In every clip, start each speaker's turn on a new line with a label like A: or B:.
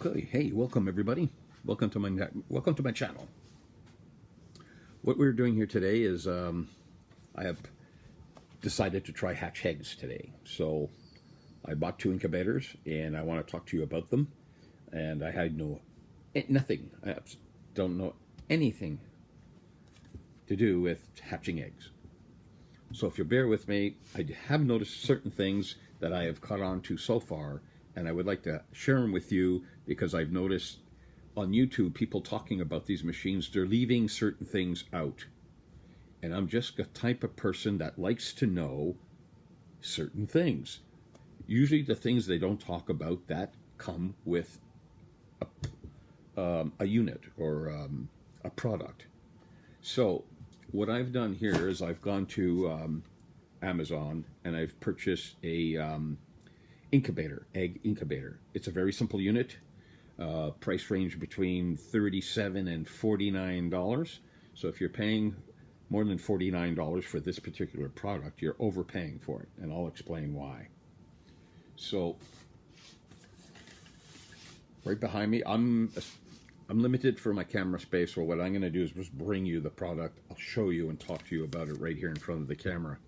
A: Okay, hey, welcome everybody. Welcome to my channel. What we're doing here today is I have decided to try hatch eggs today. So I bought 2 incubators and I want to talk to you about them. And I had nothing. I don't know anything to do with hatching eggs. So if you bear with me, I have noticed certain things that I have caught on to so far, and I would like to share them with you because I've noticed on YouTube people talking about these machines, they're leaving certain things out. And I'm just the type of person that likes to know certain things. Usually the things they don't talk about that come with a unit or a product. So what I've done here is I've gone to Amazon and I've purchased a egg incubator. It's a very simple unit, price range between $37 and $49. So if you're paying more than $49 for this particular product, you're overpaying for it, and I'll explain why. So right behind me, I'm limited for my camera space, so what I'm going to do is just bring you the product. I'll show you and talk to you about it right here in front of the camera.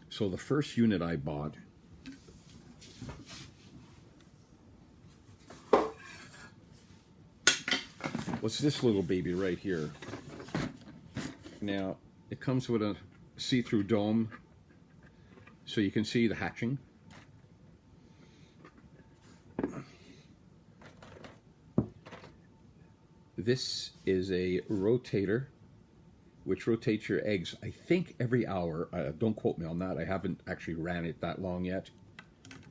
A: So the first unit I bought, what's this little baby right here? Now, it comes with a see-through dome, so you can see the hatching. This is a rotator, which rotates your eggs, I think, every hour. Don't quote me on that. I haven't actually ran it that long yet,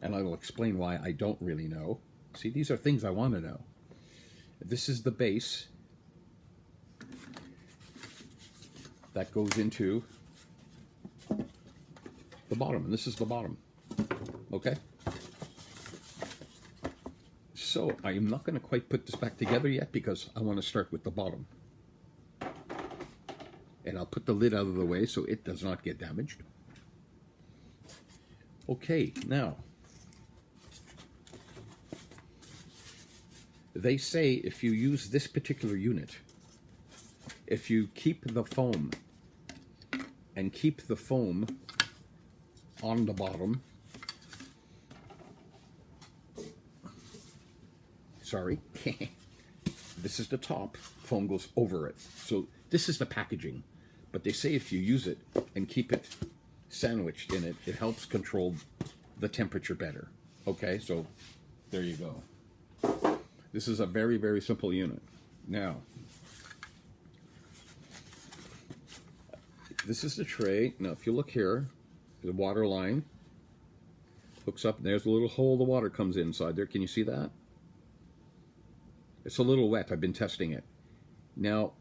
A: and I will explain why I don't really know. See, these are things I want to know. This is the base that goes into the bottom, and this is the bottom. Okay? So I am not going to quite put this back together yet because I want to start with the bottom. And I'll put the lid out of the way so it does not get damaged. Okay, now, they say if you use this particular unit, if you keep the foam and keep the foam on the bottom, sorry, this is the top, foam goes over it. So this is the packaging, but they say if you use it and keep it sandwiched in it, it helps control the temperature better. Okay, so there you go. This is a very, very simple unit. Now, this is the tray. Now, if you look here, the water line hooks up, and there's a little hole the water comes inside there. Can you see that? It's a little wet. I've been testing it. Now,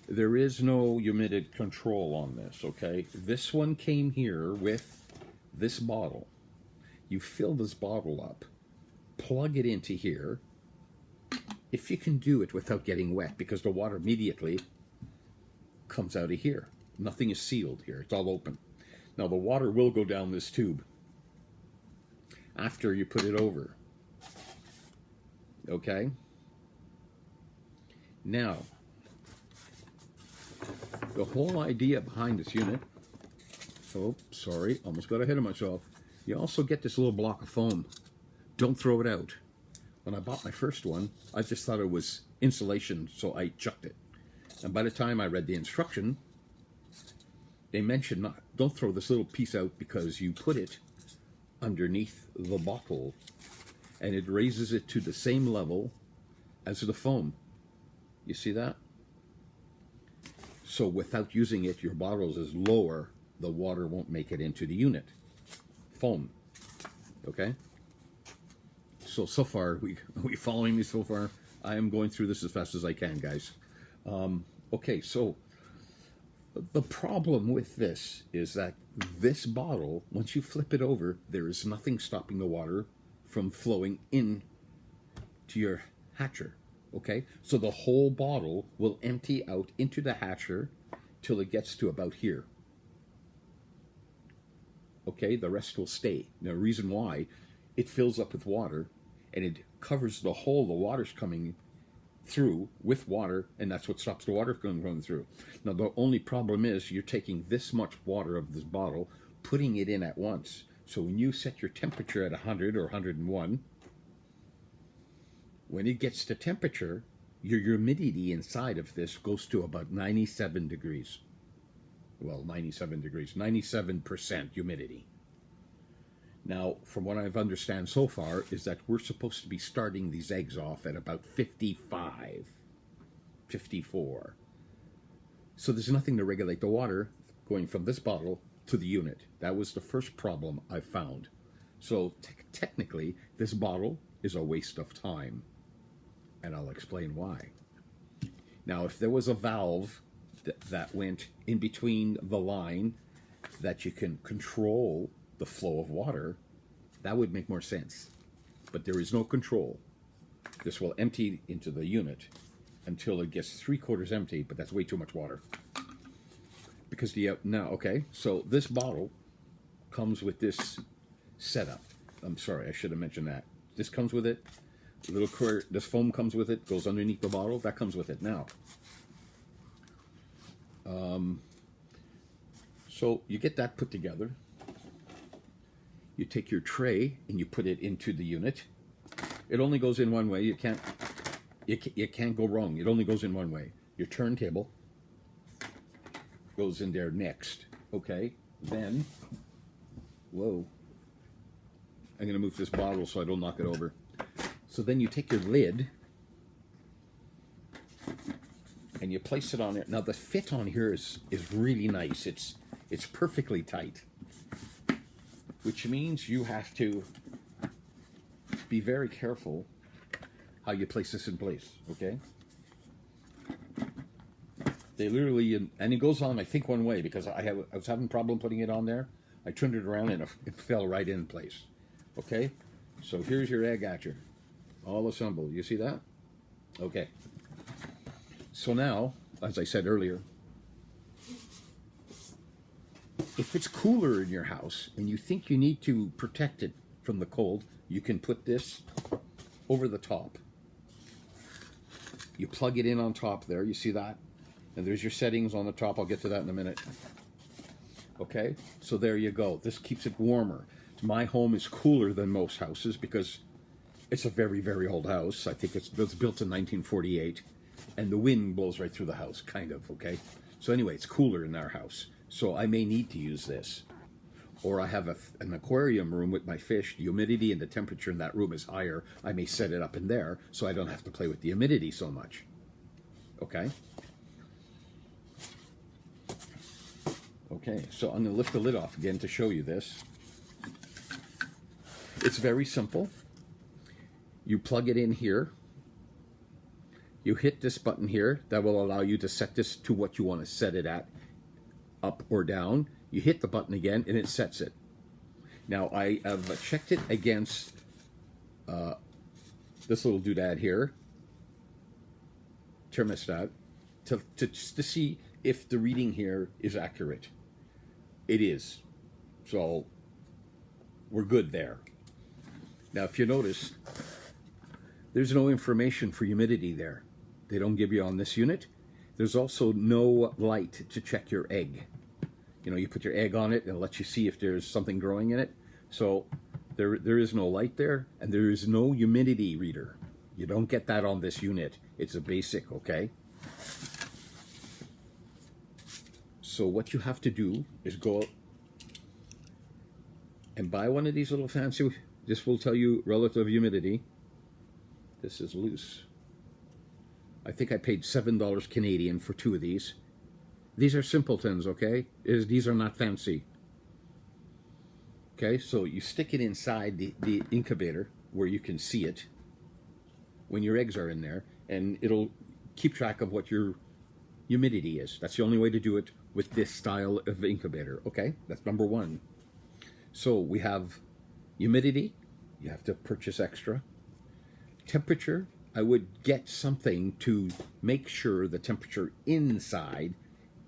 A: there is no humidity control on this, okay? This one came here with this bottle. You fill this bottle up, plug it into here, if you can do it without getting wet, because the water immediately comes out of here. Nothing is sealed here. It's all open. Now, the water will go down this tube after you put it over. Okay? Now, the whole idea behind this unit, oh, sorry, almost got ahead of myself. You also get this little block of foam. Don't throw it out. When I bought my first one, I just thought it was insulation, so I chucked it. And by the time I read the instruction, they mentioned don't throw this little piece out because you put it underneath the bottle and it raises it to the same level as the foam. You see that? So without using it, your bottles is lower, the water won't make it into the unit. Foam. Okay? So far, we following me so far? I am going through this as fast as I can, guys. Okay, so the problem with this is that this bottle, once you flip it over, there is nothing stopping the water from flowing in to your hatcher, okay? So the whole bottle will empty out into the hatcher till it gets to about here. Okay, the rest will stay. Now, the reason why, it fills up with water and it covers the hole the water's coming through with water, and that's what stops the water from going through. Now, the only problem is you're taking this much water of this bottle, putting it in at once. So when you set your temperature at 100 or 101, when it gets to temperature, your humidity inside of this goes to about 97 degrees. Well, 97 degrees, 97% humidity. Now, from what I've understand so far, is that we're supposed to be starting these eggs off at about 55, 54. So there's nothing to regulate the water going from this bottle to the unit. That was the first problem I found. So technically, this bottle is a waste of time. And I'll explain why. Now, if there was a valve that went in between the line that you can control the flow of water, that would make more sense. But there is no control. This will empty into the unit until it gets 3/4 empty, but that's way too much water. Because so this bottle comes with this setup. I'm sorry, I should have mentioned that. This comes with it. This foam comes with it, goes underneath the bottle. That comes with it now. So you get that put together. You take your tray and you put it into the unit. It only goes in one way. You can't go wrong. It only goes in one way. Your turntable goes in there next. Okay. Then, whoa. I'm gonna move this bottle so I don't knock it over. So then you take your lid and you place it on it. Now the fit on here is really nice. It's perfectly tight, which means you have to be very careful how you place this in place, okay? They literally, and it goes on, I think, one way, because I was having a problem putting it on there. I turned it around and it fell right in place, okay? So here's your egg hatcher, all assembled. You see that? Okay. So now, as I said earlier, if it's cooler in your house and you think you need to protect it from the cold, you can put this over the top. You plug it in on top there, you see that? And there's your settings on the top. I'll get to that in a minute. Okay, so there you go. This keeps it warmer. My home is cooler than most houses because it's a very, very old house. I think it's built in 1948, and the wind blows right through the house, kind of, okay? So anyway, it's cooler in our house. So I may need to use this. Or I have an aquarium room with my fish. The humidity and the temperature in that room is higher. I may set it up in there so I don't have to play with the humidity so much. Okay? Okay, so I'm going to lift the lid off again to show you this. It's very simple. You plug it in here. You hit this button here. That will allow you to set this to what you want to set it at, up or down. You hit the button again and it sets it. Now I have checked it against this little doodad here, thermostat, to see if the reading here is accurate. It is. So we're good there. Now if you notice, there's no information for humidity there. They don't give you on this unit. There's also no light to check your egg. You know, you put your egg on it and it lets you see if there's something growing in it. So there is no light there, and there is no humidity reader. You don't get that on this unit. It's a basic, okay? So what you have to do is go and buy one of these little fancy, this will tell you relative humidity. This is loose. I think I paid $7 Canadian for 2 of these. These are simpletons, okay? These are not fancy. Okay, so you stick it inside the incubator where you can see it when your eggs are in there, and it'll keep track of what your humidity is. That's the only way to do it with this style of incubator, okay? That's number one. So we have humidity. You have to purchase extra. Temperature. I would get something to make sure the temperature inside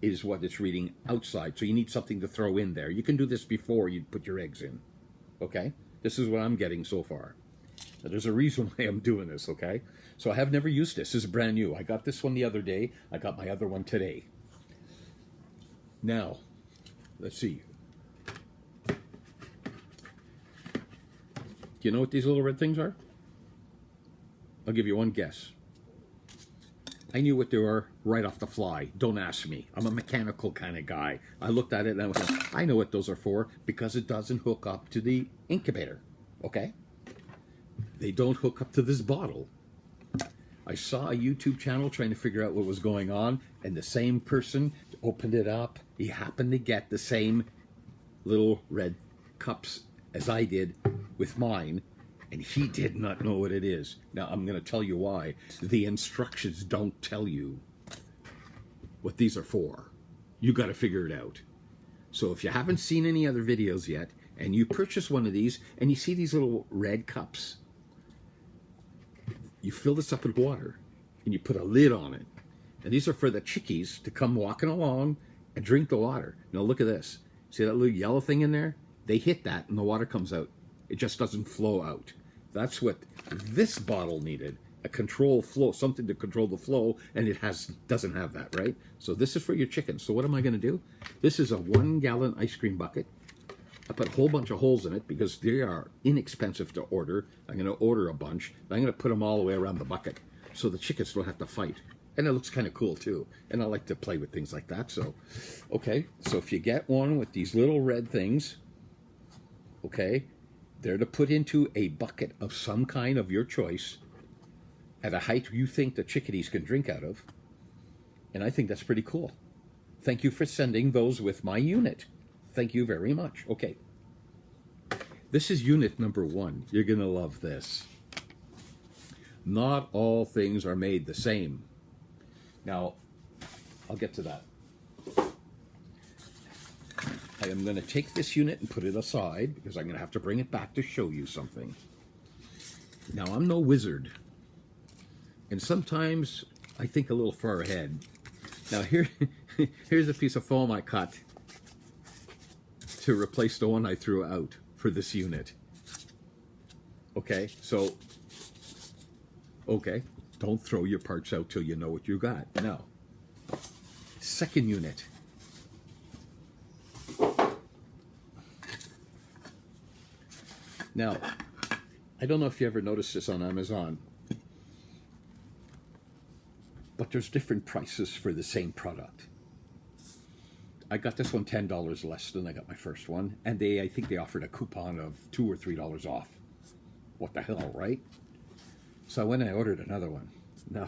A: is what it's reading outside. So you need something to throw in there. You can do this before you put your eggs in. Okay? This is what I'm getting so far. Now, there's a reason why I'm doing this, okay? So I have never used this. This is brand new. I got this one the other day. I got my other one today. Now, let's see. Do you know what these little red things are? I'll give you one guess. I knew what they were right off the fly. Don't ask me. I'm a mechanical kind of guy. I looked at it and I went, I know what those are for because it doesn't hook up to the incubator. Okay? They don't hook up to this bottle. I saw a YouTube channel trying to figure out what was going on, and the same person opened it up. He happened to get the same little red cups as I did with mine, and he did not know what it is. Now, I'm going to tell you why. The instructions don't tell you what these are for. You got to figure it out. So if you haven't seen any other videos yet, and you purchase one of these, and you see these little red cups, you fill this up with water, and you put a lid on it. And these are for the chickies to come walking along and drink the water. Now look at this. See that little yellow thing in there? They hit that, and the water comes out. It just doesn't flow out. That's what this bottle needed, a control flow, something to control the flow, and it doesn't have that, right? So this is for your chickens. So what am I going to do? This is a 1-gallon ice cream bucket. I put a whole bunch of holes in it because they are inexpensive to order. I'm going to order a bunch. I'm going to put them all the way around the bucket so the chickens don't have to fight. And it looks kind of cool too. And I like to play with things like that. So, okay. So if you get one with these little red things, okay, they're to put into a bucket of some kind of your choice at a height you think the chickadees can drink out of. And I think that's pretty cool. Thank you for sending those with my unit. Thank you very much. Okay. This is unit number 1. You're going to love this. Not all things are made the same. Now, I'll get to that. I am going to take this unit and put it aside because I'm going to have to bring it back to show you something. Now, I'm no wizard. And sometimes I think a little far ahead. Now, here's a piece of foam I cut to replace the one I threw out for this unit. Okay, so, okay, don't throw your parts out till you know what you got. Now, second unit. Now, I don't know if you ever noticed this on Amazon, but there's different prices for the same product. I got this one $10 less than I got my first one, and I think they offered a coupon of $2 or $3 off. What the hell, right? So I went and I ordered another one. Now,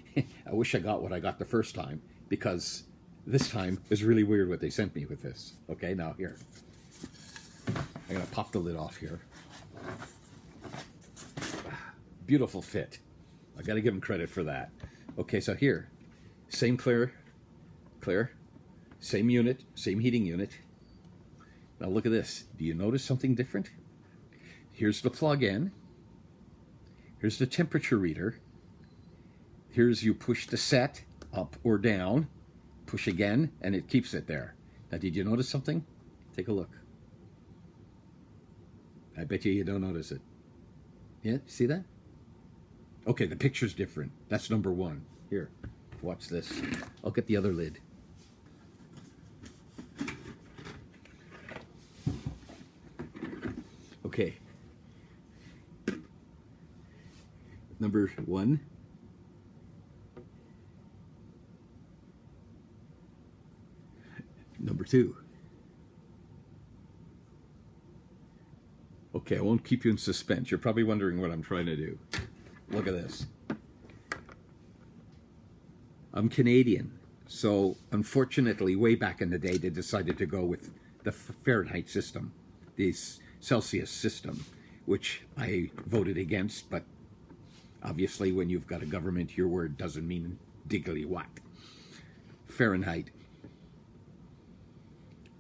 A: I wish I got what I got the first time, because this time is really weird what they sent me with this. Okay, now here. I'm going to pop the lid off here. Beautiful fit. I got to give them credit for that. Okay, so here, same clear, same unit, same heating unit. Now look at this. Do you notice something different? Here's the plug-in. Here's the temperature reader. Here's you push the set up or down. Push again, and it keeps it there. Now, did you notice something? Take a look. I bet you don't notice it. Yeah, see that? Okay, the picture's different. That's number 1. Here, watch this. I'll get the other lid. Okay. Number 1. Number 2. Okay, I won't keep you in suspense. You're probably wondering what I'm trying to do. Look at this. I'm Canadian, so unfortunately, way back in the day, they decided to go with the Fahrenheit system, the Celsius system, which I voted against, but obviously when you've got a government, your word doesn't mean diggly whack. Fahrenheit.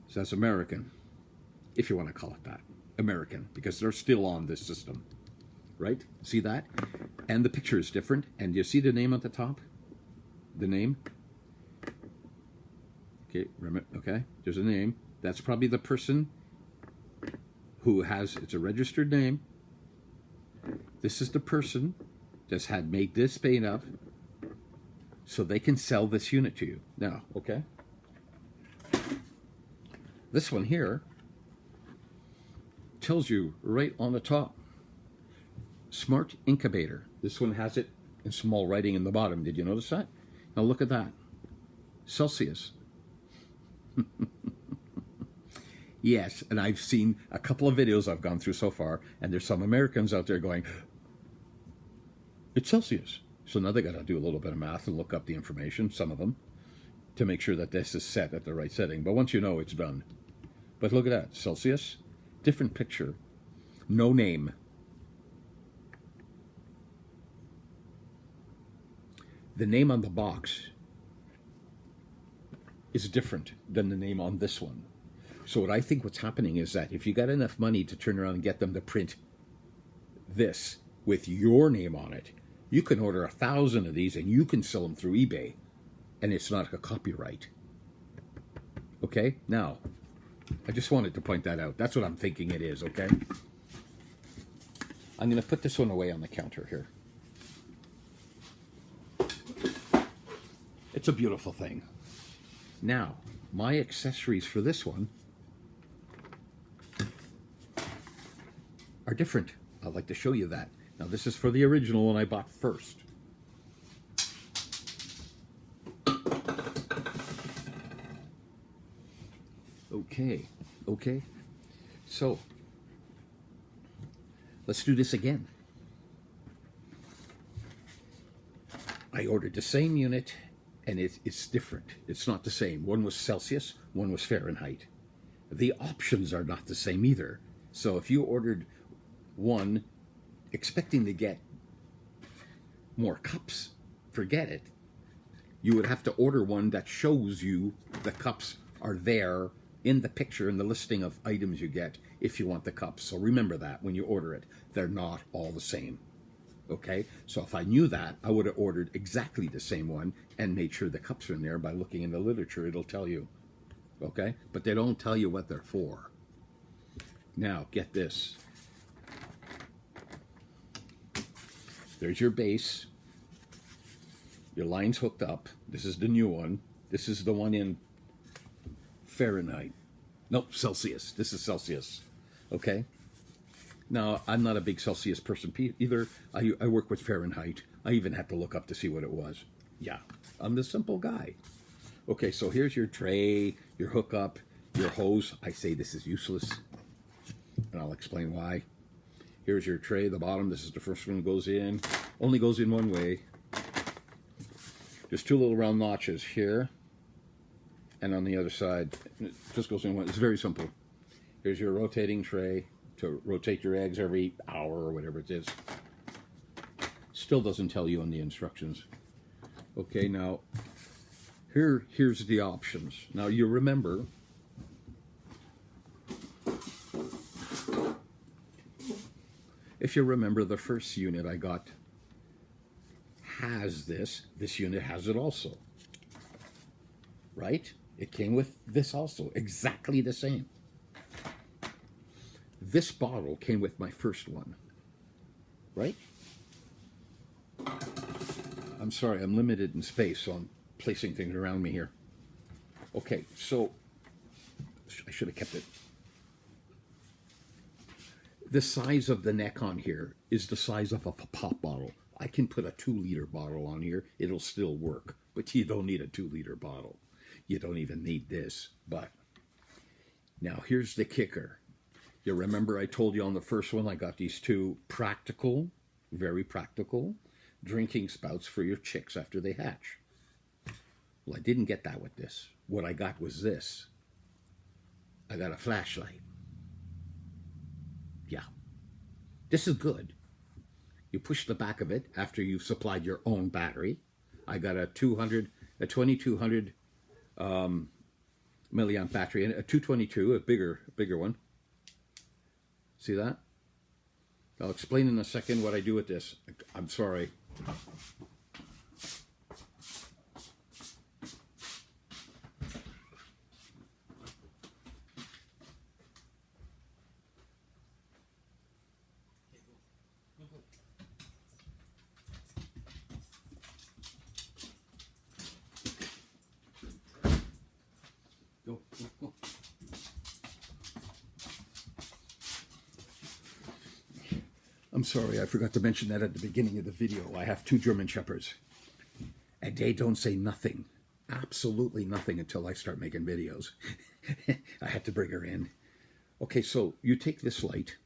A: So that's American, if you want to call it that. American, because they're still on this system, right? See that? And the picture is different. And you see the name at the top? The name? Okay, remember, okay, there's a name. That's probably the person who has, it's a registered name. This is the person that's had made this paint up so they can sell this unit to you. Now, okay? This one here tells you right on the top, Smart Incubator. This one has it in small writing in the bottom. Did you notice that? Now look at that. Celsius. Yes, and I've seen a couple of videos I've gone through so far, and there's some Americans out there going, it's Celsius. So now they got to do a little bit of math and look up the information, some of them, to make sure that this is set at the right setting. But once you know, it's done. But look at that, Celsius, different picture, no name. The name on the box is different than the name on this one. So what I think what's happening is that if you got enough money to turn around and get them to print this with your name on it, you can order 1,000 of these and you can sell them through eBay, and it's not a copyright. Okay, now, I just wanted to point that out. That's what I'm thinking it is, okay? I'm going to put this one away on the counter here. It's a beautiful thing. Now, my accessories for this one are different. I'd like to show you that. Now, this is for the original one I bought first. Okay. So, let's do this again. I ordered the same unit, and it's different. It's not the same. One was Celsius, one was Fahrenheit. The options are not the same either. So if you ordered one expecting to get more cups, forget it. You would have to order one that shows you the cups are there in the picture, in the listing of items you get, if you want the cups. So remember that when you order it. They're not all the same. Okay? So if I knew that, I would have ordered exactly the same one and made sure the cups are in there. By looking in the literature, it'll tell you. Okay? But they don't tell you what they're for. Now, get this. There's your base. Your line's hooked up. This is the new one. This is the one in Fahrenheit. Nope, Celsius. This is Celsius. Okay? Now, I'm not a big Celsius person either. I work with Fahrenheit. I even had to look up to see what it was. Yeah, I'm the simple guy. Okay, so here's your tray, your hookup, your hose. I say this is useless, and I'll explain why. Here's your tray, the bottom. This is the first one that goes in. Only goes in one way. There's two little round notches here and on the other side. It just goes in one. It's very simple. Here's your rotating tray to rotate your eggs every hour or whatever it is. Still doesn't tell you on the instructions. Okay, now here's the options. Now you remember if you remember the first unit I got has this unit has it also. Right? It came with this also, exactly the same. This bottle came with my first one, right? I'm sorry, I'm limited in space, so I'm placing things around me here. Okay, so I should have kept it. The size of the neck on here is the size of a pop bottle. I can put a 2-liter bottle on here, it'll still work, but you don't need a 2-liter bottle. You don't even need this, but now here's the kicker. You remember I told you on the first one I got these two practical, very practical, drinking spouts for your chicks after they hatch. Well, I didn't get that with this. What I got was this. I got a flashlight. Yeah. This is good. You push the back of it after you've supplied your own battery. I got a 2200 milliamp battery and a 222, a bigger one. See that? I'll explain in a second what I do with this. I'm sorry. Go, go, go. I'm sorry, I forgot to mention that at the beginning of the video. I have 2 German Shepherds, and they don't say nothing, absolutely nothing, until I start making videos. I had to bring her in. Okay, so you take this light,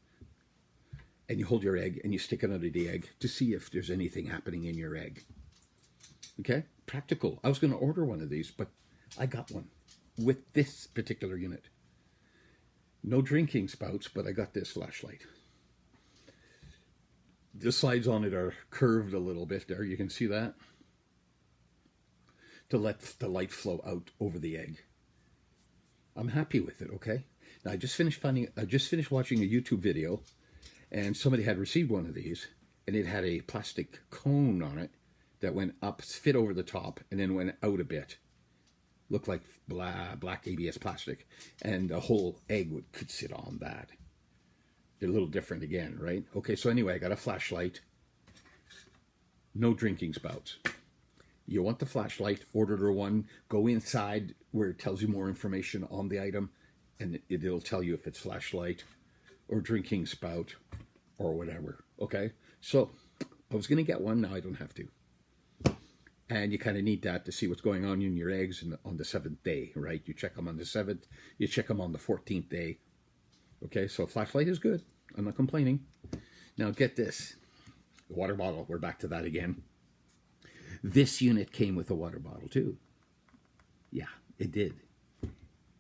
A: and you hold your egg, and you stick it under the egg to see if there's anything happening in your egg. Okay, practical. I was going to order one of these, but I got one with this particular unit. No drinking spouts, but I got this flashlight. The sides on it are curved a little bit there. You can see that. To let the light flow out over the egg. I'm happy with it, okay? Now I just finished watching a YouTube video, and somebody had received one of these, and it had a plastic cone on it that went up, fit over the top, and then went out a bit. Looked like black ABS plastic, and the whole egg could sit on that. They're a little different again, right? Okay, so anyway, I got a flashlight. No drinking spouts. You want the flashlight, order one, go inside where it tells you more information on the item, and it'll tell you if it's flashlight or drinking spout or whatever, okay? So I was going to get one, now I don't have to. And you kind of need that to see what's going on in your eggs on the 7th day, right? You check them on the 7th, you check them on the 14th day. Okay, so a flashlight is good. I'm not complaining. Now get this. The water bottle, we're back to that again. This unit came with a water bottle too. Yeah, it did.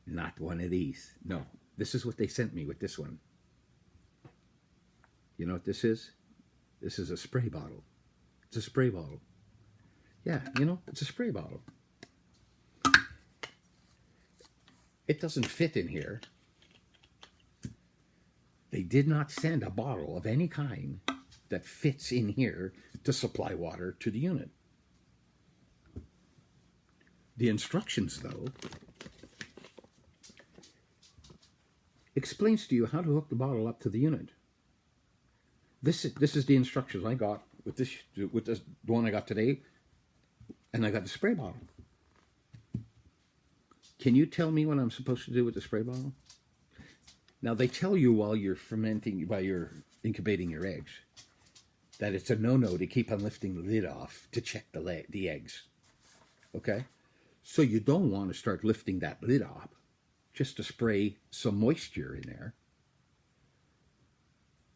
A: Not one of these. No, this is what they sent me with this one. You know what this is? This is a spray bottle. It's a spray bottle. Yeah, you know, it's a spray bottle. It doesn't fit in here. They did not send a bottle of any kind that fits in here to supply water to the unit. The instructions, though, explains to you how to hook the bottle up to the unit. This is the instructions I got with the one I got today, and I got the spray bottle. Can you tell me what I'm supposed to do with the spray bottle? Now, they tell you while you're fermenting, while you're incubating your eggs, that it's a no-no to keep on lifting the lid off to check the eggs. Okay? So you don't want to start lifting that lid off just to spray some moisture in there,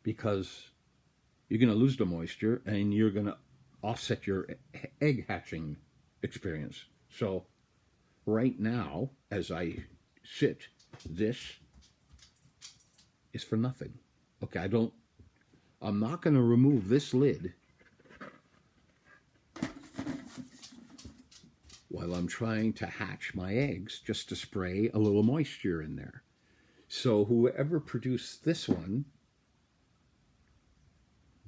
A: because you're going to lose the moisture and you're going to offset your egg hatching experience. So right now, as I sit, this is for nothing. Okay, I'm not going to remove this lid while I'm trying to hatch my eggs, just to spray a little moisture in there. So whoever produced this one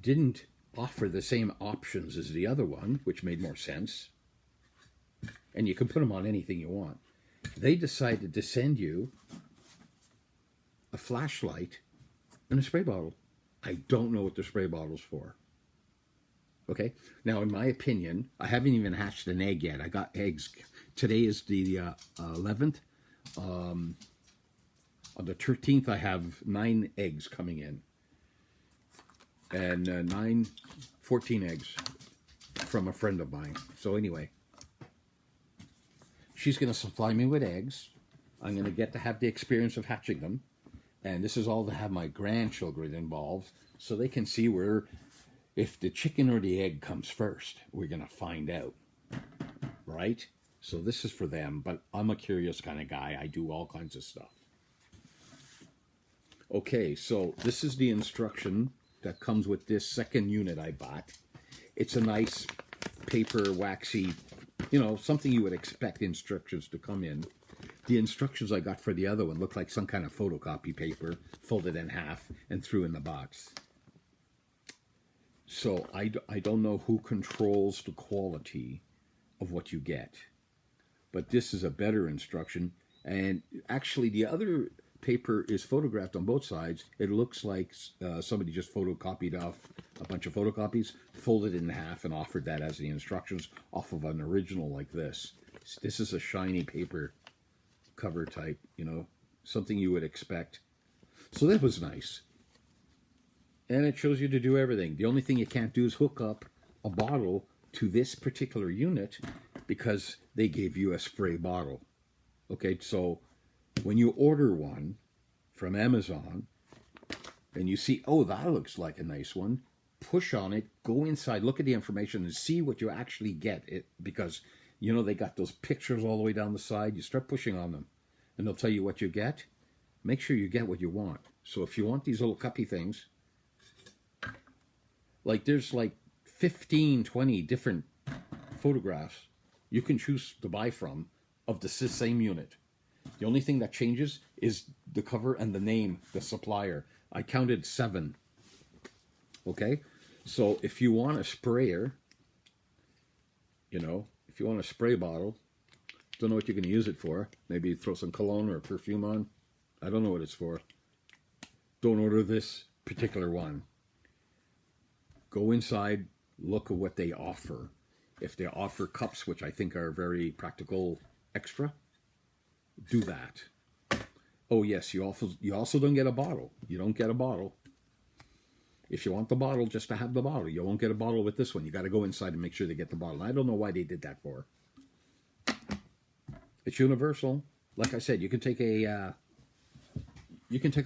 A: didn't offer the same options as the other one, which made more sense. And you can put them on anything you want. They decided to send you a flashlight and a spray bottle. I don't know what the spray bottle's for. Okay? Now, in my opinion, I haven't even hatched an egg yet. I got eggs. Today is the 11th. On the 13th, I have 9 eggs coming in. And 14 eggs from a friend of mine. So anyway, she's going to supply me with eggs. I'm going to get to have the experience of hatching them. And this is all to have my grandchildren involved, so they can see where, if the chicken or the egg comes first, we're going to find out. Right? So this is for them, but I'm a curious kind of guy. I do all kinds of stuff. Okay, so this is the instruction that comes with this second unit I bought. It's a nice paper, waxy, you know, something you would expect instructions to come in. The instructions I got for the other one looked like some kind of photocopy paper, folded in half and threw in the box. So I don't know who controls the quality of what you get. But this is a better instruction. And actually the other paper is photographed on both sides, it looks like somebody just photocopied off a bunch of photocopies, folded it in half, and offered that as the instructions off of an original like this. This is a shiny paper cover type, you know, something you would expect. So that was nice. And it shows you to do everything. The only thing you can't do is hook up a bottle to this particular unit because they gave you a spray bottle. Okay, so when you order one from Amazon and you see, oh, that looks like a nice one, push on it, go inside, look at the information and see what you actually get. Because, you know, they got those pictures all the way down the side. You start pushing on them and they'll tell you what you get. Make sure you get what you want. So if you want these little cuppy things, like there's like 15, 20 different photographs you can choose to buy from of the same unit. The only thing that changes is the cover and the name, the supplier. I counted 7. Okay? So if you want a sprayer, you know, if you want a spray bottle, don't know what you're going to use it for. Maybe throw some cologne or perfume on. I don't know what it's for. Don't order this particular one. Go inside, look at what they offer. If they offer cups, which I think are very practical extra, do that. Oh yes, you also don't get a bottle. You don't get a bottle. If you want the bottle, just to have the bottle. You won't get a bottle with this one. You got to go inside and make sure they get the bottle. I don't know why they did that for. It's universal. Like I said, you can take a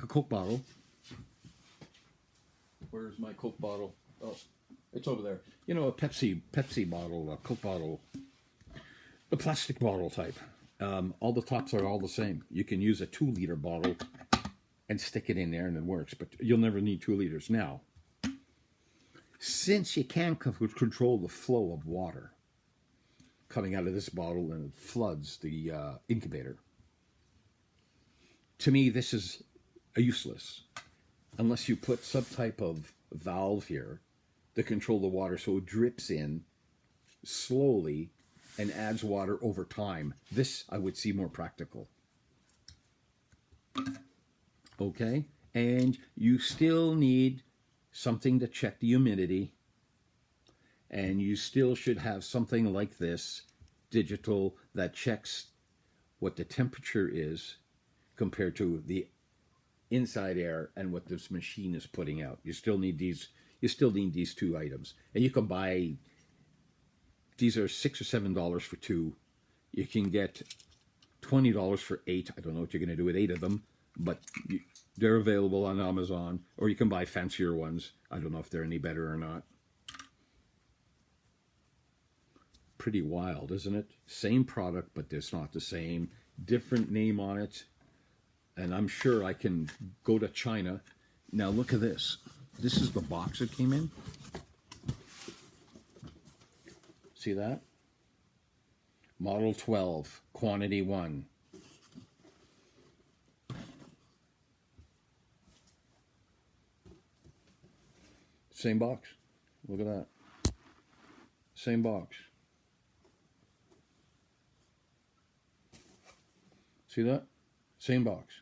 A: Coke bottle. Where's my Coke bottle? Oh, it's over there. You know, a Pepsi bottle, a Coke bottle, a plastic bottle type. All the tops are all the same. You can use a 2-liter bottle and stick it in there and it works, but you'll never need 2 liters. Now, since you can't control the flow of water coming out of this bottle and it floods the incubator, to me this is useless unless you put some type of valve here to control the water so it drips in slowly and adds water over time. This I would see more practical. Okay, and you still need something to check the humidity, and you still should have something like this, digital, that checks what the temperature is compared to the inside air and what this machine is putting out. You still need these. You still need these 2 items, and you can buy. These are $6 or $7 for 2. You can get $20 for 8. I don't know what you're going to do with 8 of them, but they're available on Amazon, or you can buy fancier ones. I don't know if they're any better or not. Pretty wild, isn't it? Same product, but it's not the same. Different name on it. And I'm sure I can go to China. Now look at this. This is the box it came in. See that? Model 12, quantity 1. Same box. Look at that. Same box. See that? Same box.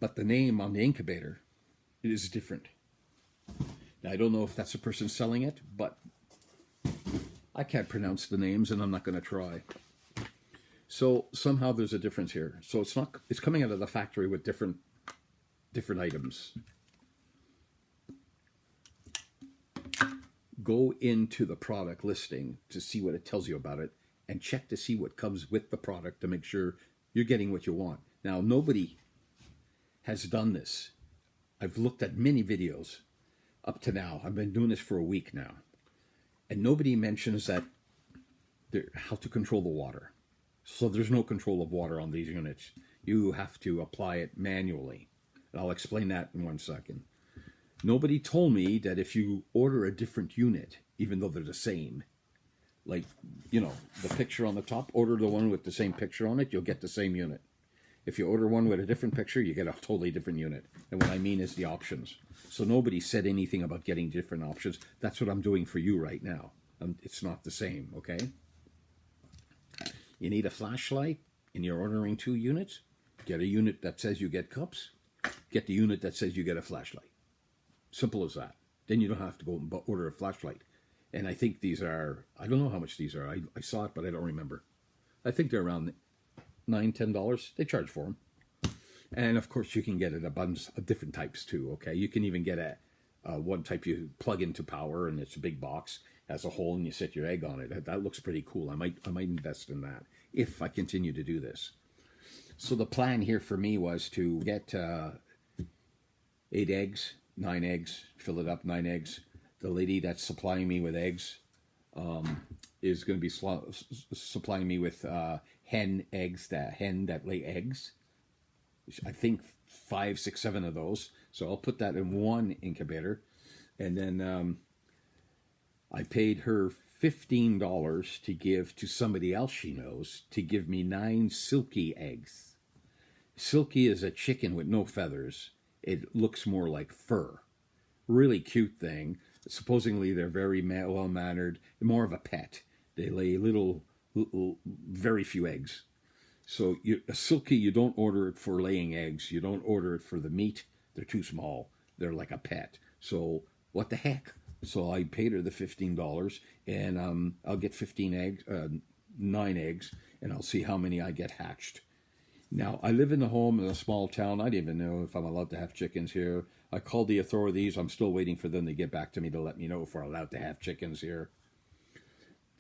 A: But the name on the incubator is different. Now, I don't know if that's the person selling it, but I can't pronounce the names and I'm not going to try. So somehow there's a difference here. So it's coming out of the factory with different items. Go into the product listing to see what it tells you about it and check to see what comes with the product to make sure you're getting what you want. Now, nobody has done this. I've looked at many videos up to now. I've been doing this for a week now. And nobody mentions that how to control the water. So there's no control of water on these units. You have to apply it manually. And I'll explain that in 1 second. Nobody told me that if you order a different unit, even though they're the same, like, you know, the picture on the top, order the one with the same picture on it, you'll get the same unit. If you order one with a different picture, you get a totally different unit. And what I mean is the options. So nobody said anything about getting different options. That's what I'm doing for you right now. It's not the same, okay? You need a flashlight and you're ordering 2 units, get a unit that says you get cups, get the unit that says you get a flashlight. Simple as that. Then you don't have to go and order a flashlight. And I think these are, I don't know how much these are. I saw it, but I don't remember. I think they're around $9-10. They charge for them. And of course, you can get it a bunch of different types too. Okay, you can even get one type you plug into power, and it's a big box, has a hole, and you set your egg on it. That looks pretty cool. I might invest in that if I continue to do this. So the plan here for me was to get 8 eggs, 9 eggs, fill it up, 9 eggs. The lady that's supplying me with eggs is going to be supplying me with hen eggs, hen that lay eggs. I think 5, 6, 7 of those. So I'll put that in one incubator. And then I paid her $15 to give to somebody else she knows to give me 9 silky eggs. Silky is a chicken with no feathers. It looks more like fur. Really cute thing. Supposedly they're very well-mannered, more of a pet. They lay little, very few eggs. So a silky, you don't order it for laying eggs. You don't order it for the meat. They're too small. They're like a pet. So what the heck? So I paid her the $15, and I'll get 9 eggs, and I'll see how many I get hatched. Now, I live in a home in a small town. I don't even know if I'm allowed to have chickens here. I called the authorities. I'm still waiting for them to get back to me to let me know if we're allowed to have chickens here.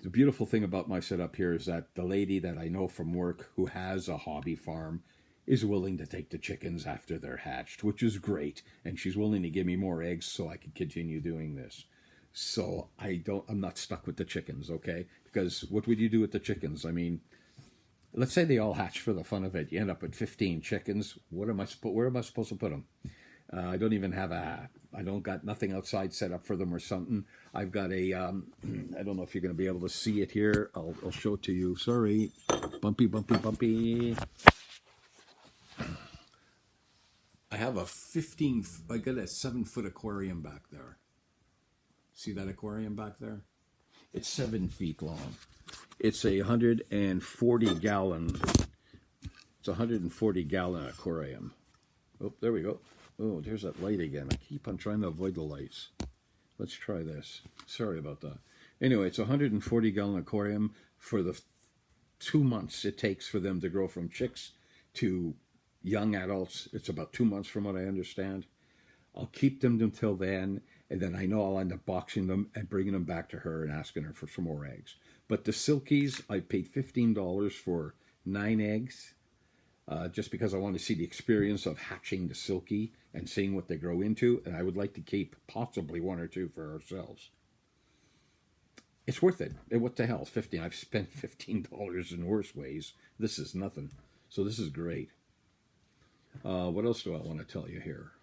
A: The beautiful thing about my setup here is that the lady that I know from work who has a hobby farm is willing to take the chickens after they're hatched, which is great. And she's willing to give me more eggs so I can continue doing this. So I'm not stuck with the chickens, okay? Because what would you do with the chickens? I mean, let's say they all hatch for the fun of it. You end up with 15 chickens. Where am I supposed to put them? I don't even have I don't got nothing outside set up for them or something. I've got I don't know if you're going to be able to see it here. I'll show it to you. Sorry. Bumpy. I have I got a 7-foot aquarium back there. See that aquarium back there? It's 7 feet long. It's a 140 gallon. It's a 140 gallon aquarium. Oh, there we go. Oh, there's that light again. I keep on trying to avoid the lights. Let's try this. Sorry about that. Anyway, it's a 140 gallon aquarium for the 2 months it takes for them to grow from chicks to young adults. It's about 2 months from what I understand. I'll keep them until then, and then I know I'll end up boxing them and bringing them back to her and asking her for some more eggs. But the silkies, I paid $15 for 9 eggs. Just because I want to see the experience of hatching the silky and seeing what they grow into, and I would like to keep possibly 1 or 2 for ourselves. It's worth it. What the hell? 15. I've spent $15 in worse ways. This is nothing. So this is great. What else do I want to tell you here?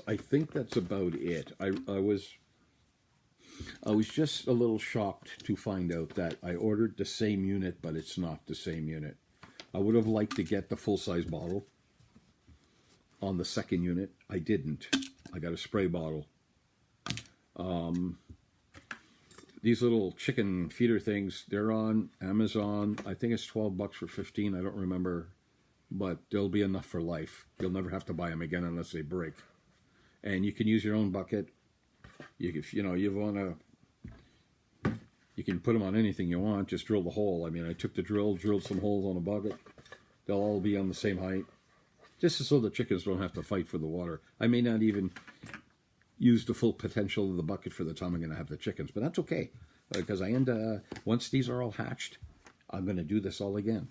A: I think that's about it. I was just a little shocked to find out that I ordered the same unit, but it's not the same unit. I would have liked to get the full-size bottle on the second unit. I didn't. I got a spray bottle. These little chicken feeder things, they're on Amazon. I think it's $12 for 15. I don't remember, but they'll be enough for life. You'll never have to buy them again unless they break. And you can use your own bucket. You can put them on anything you want. Just drill the hole. I mean, I took the drill, drilled some holes on a bucket. They'll all be on the same height, just so the chickens don't have to fight for the water. I may not even use the full potential of the bucket for the time I'm going to have the chickens, but that's okay, because once these are all hatched, I'm going to do this all again.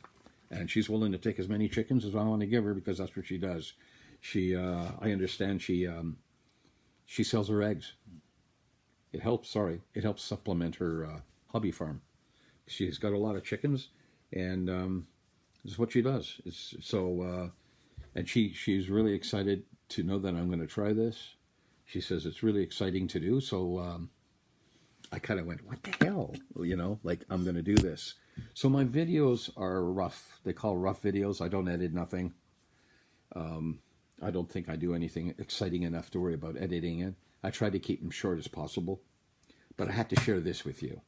A: And she's willing to take as many chickens as I want to give her, because that's what she does. I understand she sells her eggs. It helps supplement her hobby farm. She's got a lot of chickens, and this is what she does. And she's really excited to know that I'm going to try this. She says it's really exciting to do. So I kind of went, what the hell? Like, I'm going to do this. So my videos are rough. They call rough videos. I don't edit nothing. I don't think I do anything exciting enough to worry about editing it. I try to keep them short as possible. but I had to share this with you.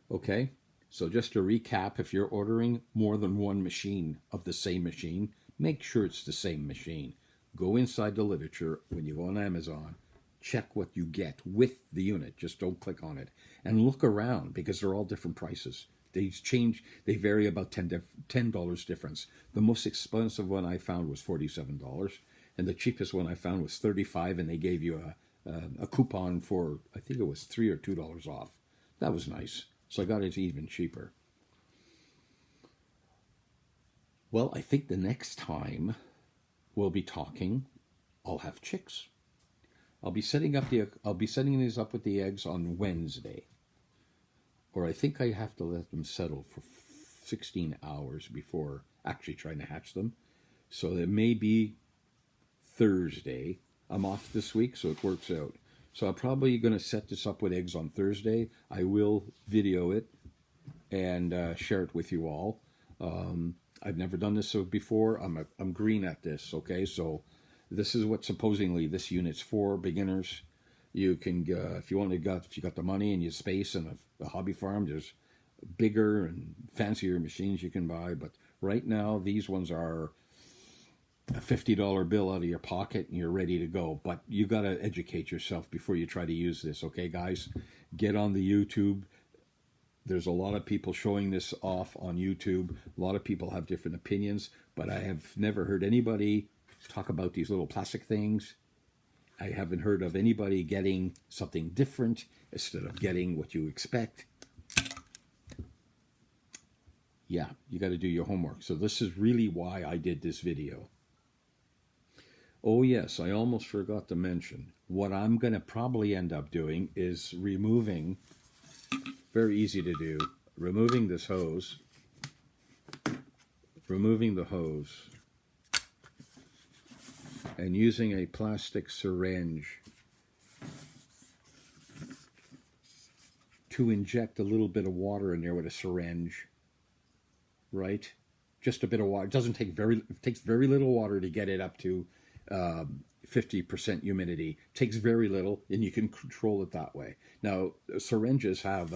A: Okay, so just to recap, if you're ordering more than one machine of the same machine, make sure it's the same machine. Go inside the literature when you go on Amazon, check what you get with the unit. Just don't click on it. And look around, because they're all different prices. They vary about $10 difference. The most expensive one I found was $47, and the cheapest one I found was $35, and they gave you a coupon for, I think it was $3 or $2 off. That was nice. So I got it even cheaper. Well, I think the next time we'll be talking, I'll have chicks. I'll be setting these up with the eggs on Wednesday. Or I think I have to let them settle for 16 hours before actually trying to hatch them. So it may be Thursday. I'm off this week, so it works out. So I'm probably going to set this up with eggs on Thursday. I will video it and share it with you all. I've never done this before. I'm green at this, okay? So this is what supposedly this unit's for, beginners. You can, if you got the money and your space and a hobby farm, there's bigger and fancier machines you can buy. But right now, these ones are a $50 bill out of your pocket and you're ready to go. But you got to educate yourself before you try to use this, okay, guys? Get on the YouTube. There's a lot of people showing this off on YouTube. A lot of people have different opinions, but I have never heard anybody talk about these little plastic things. I haven't heard of anybody getting something different instead of getting what you expect. Yeah, you got to do your homework. So this is really why I did this video. Oh yes, I almost forgot to mention, what I'm going to probably end up doing is removing, very easy to do, removing this hose, removing the hose, and using a plastic syringe to inject a little bit of water in there with a syringe, right? Just a bit of water. It takes very little water to get it up to 50% humidity. Takes very little, and you can control it that way. Now, syringes have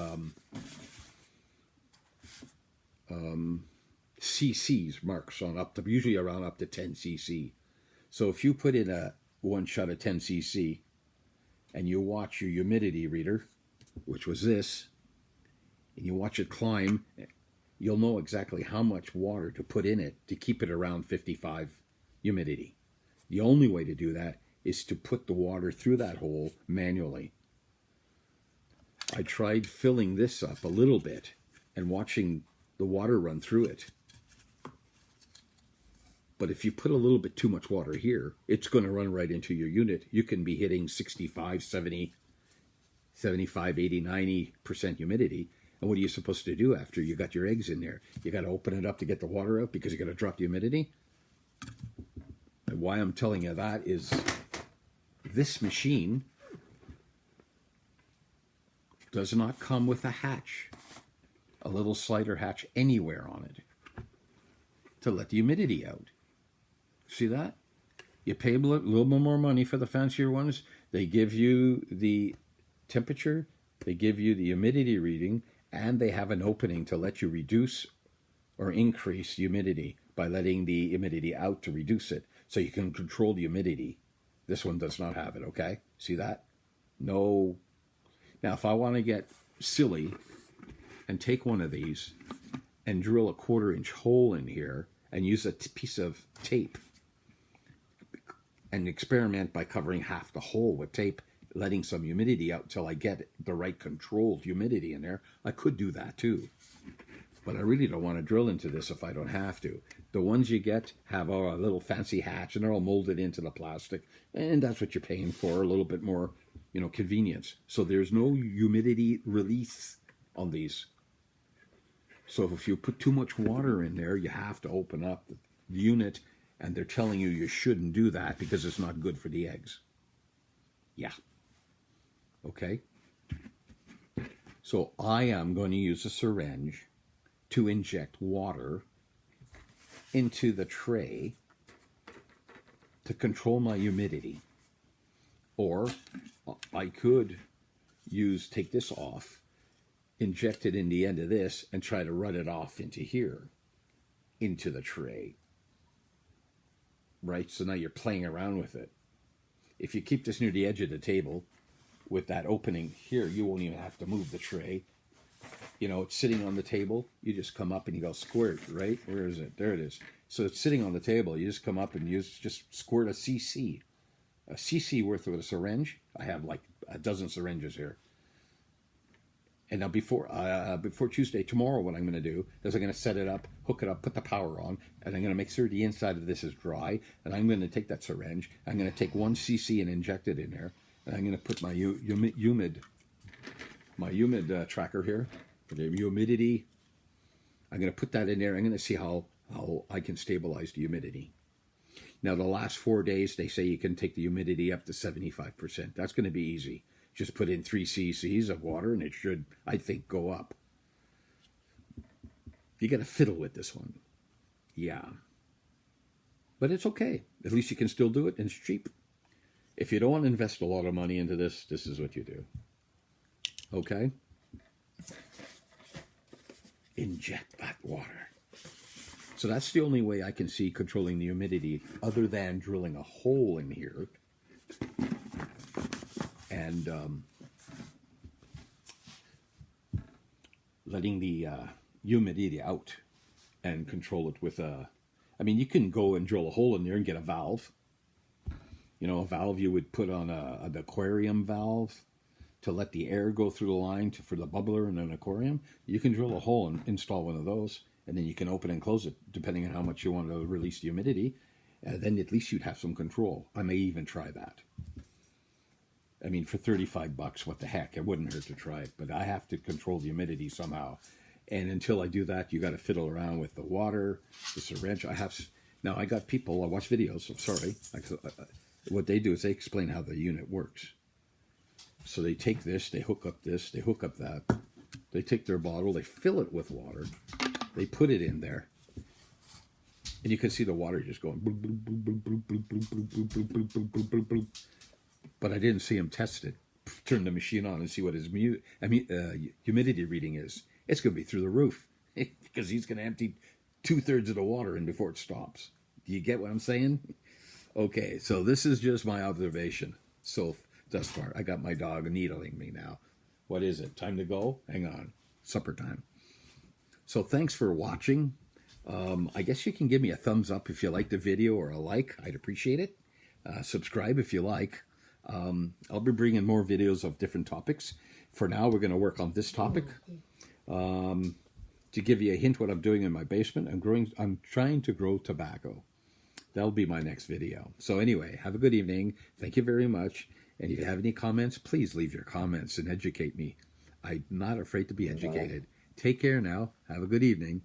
A: cc's marks on usually around up to 10 cc. So if you put in one shot of 10 cc and you watch your humidity reader, which was this, and you watch it climb, you'll know exactly how much water to put in it to keep it around 55 humidity. The only way to do that is to put the water through that hole manually. I tried filling this up a little bit and watching the water run through it. But if you put a little bit too much water here, it's going to run right into your unit. You can be hitting 65, 70, 75, 80, 90% humidity. And what are you supposed to do after you got your eggs in there? You got to open it up to get the water out because you got to drop the humidity. And why I'm telling you that is this machine does not come with a hatch, a little slider hatch anywhere on it to let the humidity out. See that? You pay a little bit more money for the fancier ones. They give you the temperature, they give you the humidity reading, and they have an opening to let you reduce or increase humidity by letting the humidity out to reduce it. So you can control the humidity. This one does not have it, okay? See that? No. Now, if I want to get silly and take one of these and drill a 1/4-inch hole in here and use a piece of tape and experiment by covering half the hole with tape, letting some humidity out until I get the right controlled humidity in there, I could do that too. But I really don't want to drill into this if I don't have to. The ones you get have a little fancy hatch and they're all molded into the plastic, and that's what you're paying for, a little bit more, convenience. So there's no humidity release on these. So if you put too much water in there, you have to open up the unit, and they're telling you shouldn't do that because it's not good for the eggs. Yeah. Okay. So I am going to use a syringe to inject water into the tray to control my humidity. Or I could take this off, inject it in the end of this, and try to run it off into here, into the tray. Right? So now you're playing around with it. If you keep this near the edge of the table with that opening here, you won't even have to move the tray. You know, it's sitting on the table. You just come up and you go squirt, right? Where is it? There it is. So it's sitting on the table. You just come up and you just squirt a cc worth of a syringe. I have like a dozen syringes here. And now before Tuesday, tomorrow, what I'm going to do is I'm going to set it up, hook it up, put the power on, and I'm going to make sure the inside of this is dry. And I'm going to take that syringe. I'm going to take 1 cc and inject it in there. And I'm going to put my humid tracker here for the humidity. I'm going to put that in there. I'm going to see how I can stabilize the humidity. Now, the last 4 days, they say you can take the humidity up to 75%. That's going to be easy. Just put in 3 cc's of water and it should, I think, go up. You got to fiddle with this one. Yeah. But it's okay. At least you can still do it and it's cheap. If you don't want to invest a lot of money into this, this is what you do. Okay? Inject that water. So that's the only way I can see controlling the humidity other than drilling a hole in here and letting the humidity out and control it with a... I mean, you can go and drill a hole in there and get a valve. You know, a valve you would put on an aquarium valve to let the air go through the line for the bubbler in an aquarium. You can drill a hole and install one of those, and then you can open and close it depending on how much you want to release the humidity. Then at least you'd have some control. I may even try that. I mean, for $35, what the heck? It wouldn't hurt to try it, but I have to control the humidity somehow. And until I do that, you got to fiddle around with the water, the syringe. Now I got people, I watch videos, what they do is they explain how the unit works. So they take this, they hook up this, they hook up that. They take their bottle, they fill it with water, they put it in there, and you can see the water just going. But I didn't see him test it. Turn the machine on and see what his humidity reading is. It's going to be through the roof because he's going to empty 2/3 of the water in before it stops. Do you get what I'm saying? Okay, so this is just my observation. So thus far, I got my dog needling me now. What is it? Time to go? Hang on. Supper time. So thanks for watching. I guess you can give me a thumbs up if you like the video or a like. I'd appreciate it. Subscribe if you like. I'll be bringing more videos of different topics. For now, we're going to work on this topic. To give you a hint what I'm doing in my basement, I'm trying to grow tobacco. That'll be my next video. So anyway, have a good evening. Thank you very much. And if you have any comments, please leave your comments and educate me. I'm not afraid to be educated. Take care now. Have a good evening.